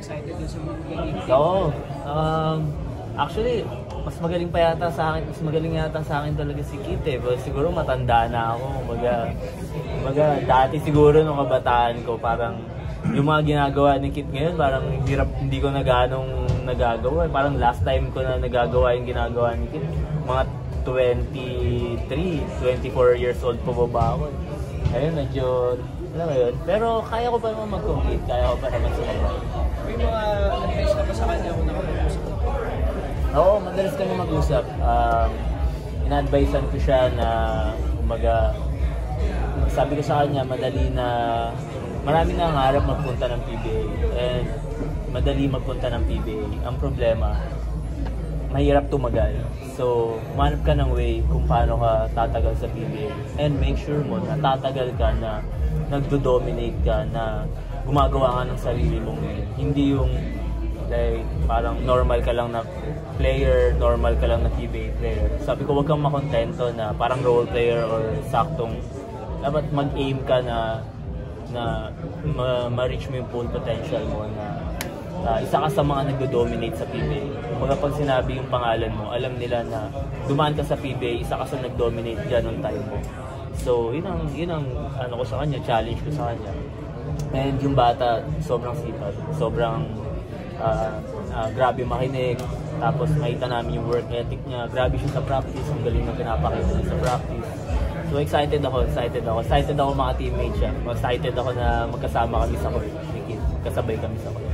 excited din sa movie. Oo. Actually, mas magaling yata sa akin talaga si Kit eh. But siguro matanda na ako. Kumbaga, dati siguro nung kabataan ko, parang yung mga ginagawa ni Kit ngayon, parang hindi ko na ganong nagagawa. Parang last time ko na nagagawa yung ginagawa ni Kit, mga 24 years old pa ba ako. Ayun, medyo, alam mo yun. Pero kaya ko pa naman mag-compete, kaya ko pa naman sumabay. May mga advice ka pa sa kanya kung nakapag-usap? Oo, madalas kami mag-usap. Ina-advisean ko siya na, kumbaga, sabi ko sa kanya, marami na ang harap magpunta ng PBA. And madali magpunta ng PBA. Ang problema, mahirap tumagal. So, umanap ka ng way kung paano ka tatagal sa PBA. And make sure mo na tatagal ka, na nagdo-dominate ka, na gumagawa ka ng sarili mong hindi yung like, parang normal ka lang na player, normal ka lang na PBA player. Sabi ko, wag kang makontento na parang role player or saktong. Dapat mag-aim ka na ma-reach mo yung full potential mo, na isa ka sa mga nagdo-dominate sa PBA. Kumbaga pag sinabi yung pangalan mo, alam nila na dumaan ka sa PBA, isa ka sa nag-dominate dyan ng time mo. So, yun ang ano ko sa kanya, challenge ko sa kanya. And yung bata, sobrang sipag, sobrang grabe makinig, tapos makita namin yung work ethic niya, grabe siya sa practice, ang galing na pinapakita niya sa practice. So excited ako mga teammates siya. Excited ako na magkasama kami sa court, kasabay kami sa court.